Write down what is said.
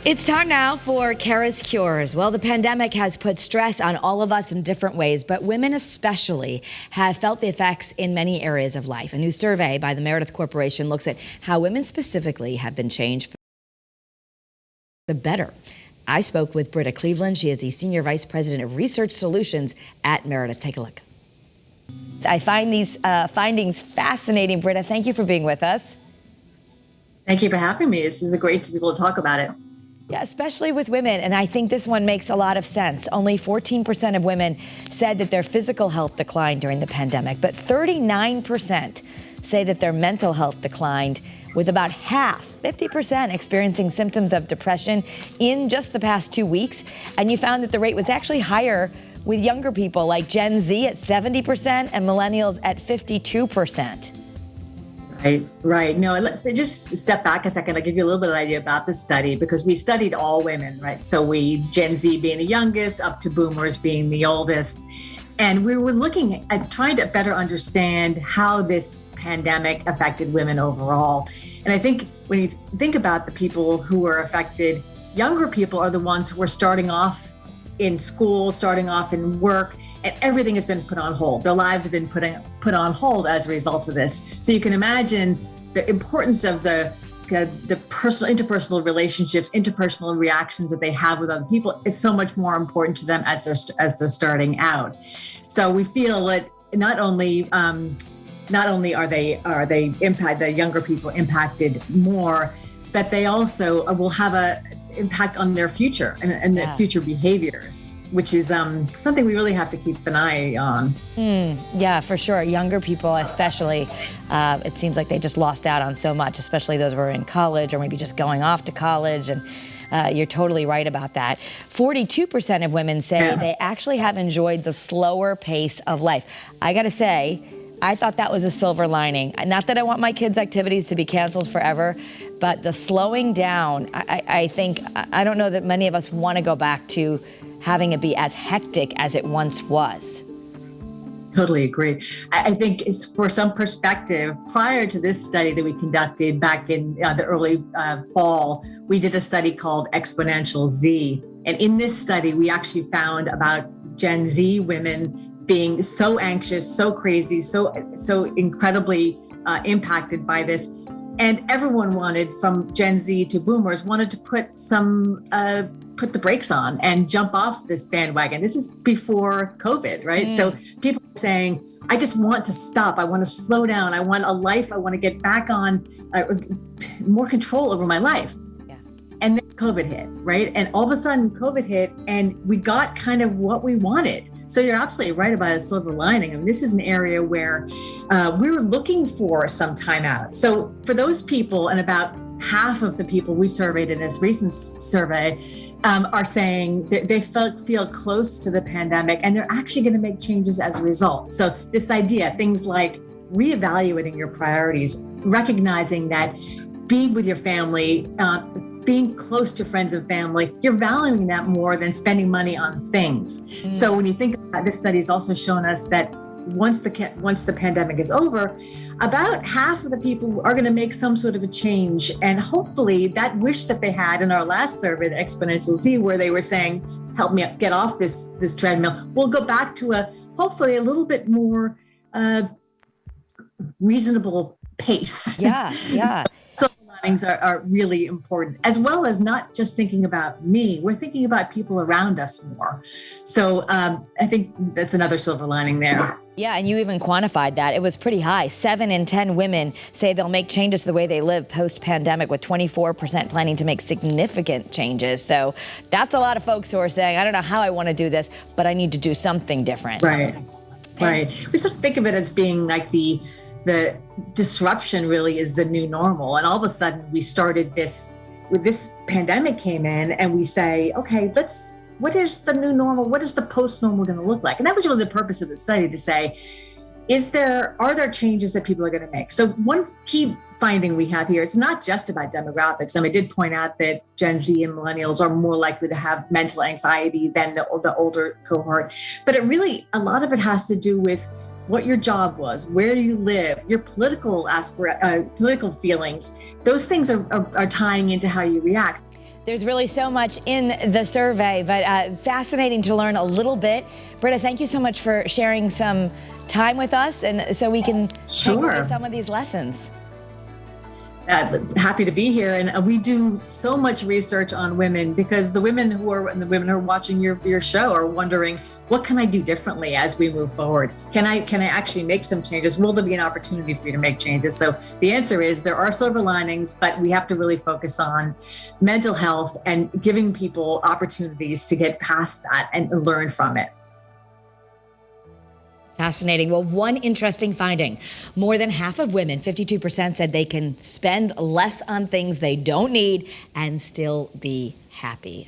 It's time now for Kara's Cures. Well, the pandemic has put stress on all of us in different ways, but women especially have felt the effects in many areas of life. A new survey by the Meredith Corporation looks at how women specifically have been changed for the better. I spoke with Britta Cleveland. She is the Senior Vice President of Research Solutions at Meredith. Take a look. I find these findings fascinating. Britta, thank you for being with us. Thank you for having me. This is great to be able to talk about it. Yeah, especially with women, and I think this one makes a lot of sense. Only 14% of women said that their physical health declined during the pandemic, but 39% say that their mental health declined, with about half, 50%, experiencing symptoms of depression in just the past 2 weeks. And you found that the rate was actually higher with younger people, like Gen Z at 70% and millennials at 52%. Right. No, just step back a second. I'll give you a little bit of an idea about this study, because we studied all women, right? So Gen Z being the youngest, up to boomers being the oldest. And we were looking at trying to better understand how this pandemic affected women overall. And I think when you think about the people who were affected, younger people are the ones who are starting off in school, starting off in work, and everything has been put on hold. Their lives have been put on hold as a result of this. So you can imagine the importance of the personal, interpersonal relationships, interpersonal reactions that they have with other people is so much more important to them as they're starting out. So we feel that not only are they impact the younger people impacted more, but they also will have a impact on their future and their future behaviors, which is something we really have to keep an eye on. Yeah, for sure. Younger people especially, it seems like they just lost out on so much, especially those who are in college or maybe just going off to college. And you're totally right about that. 42% of women say they actually have enjoyed the slower pace of life. I got to say, I thought that was a silver lining. Not that I want my kids' activities to be canceled forever, but the slowing down, I think, I don't know that many of us want to go back to having it be as hectic as it once was. Totally agree. I think it's for some perspective, prior to this study that we conducted back in the early fall, we did a study called Exponential Z. And in this study, we actually found about Gen Z women being so anxious, so crazy, so incredibly impacted by this. And everyone wanted, from Gen Z to boomers, wanted to put the brakes on and jump off this bandwagon. This is before COVID, right? So people are saying, I just want to stop. I want to slow down. I want a life. I want to get back on more control over my life. And then COVID hit, right? And all of a sudden COVID hit and we got kind of what we wanted. So you're absolutely right about a silver lining. I mean, this is an area where we were looking for some time out. So for those people, and about half of the people we surveyed in this recent survey are saying that they feel close to the pandemic and they're actually going to make changes as a result. So this idea, things like reevaluating your priorities, recognizing that being with your family, being close to friends and family, you're valuing that more than spending money on things. So when you think about this, study has also shown us that once the pandemic is over, about half of the people are going to make some sort of a change. And hopefully that wish that they had in our last survey, the Exponential Z, where they were saying, help me get off this treadmill, we'll go back to hopefully a little bit more reasonable pace. Yeah. So things are really important, as well as not just thinking about me, we're thinking about people around us more. So I think that's another silver lining there. Yeah, and you even quantified that. It was pretty high. 7 in 10 women say they'll make changes to the way they live post-pandemic, with 24% planning to make significant changes. So that's a lot of folks who are saying, I don't know how I want to do this, but I need to do something different. Right. We sort of think of it as being like the disruption really is the new normal. And all of a sudden we started this pandemic came in and we say, okay, what is the new normal? What is the post-normal going to look like? And that was really the purpose of the study, to say, are there changes that people are going to make? So one key finding we have here, it's not just about demographics. I did point out that Gen Z and millennials are more likely to have mental anxiety than the older cohort, but a lot of it has to do with what your job was, where you live, your political feelings. Those things are tying into how you react. There's really so much in the survey, but fascinating to learn a little bit. Britta, thank you so much for sharing some time with us, and so we can take away some of these lessons. Happy to be here, and we do so much research on women because the women who are watching your show are wondering, what can I do differently as we move forward? Can I actually make some changes? Will there be an opportunity for you to make changes? So the answer is there are silver linings, but we have to really focus on mental health and giving people opportunities to get past that and learn from it. Fascinating. Well, one interesting finding, more than half of women, 52%, said they can spend less on things they don't need and still be happy.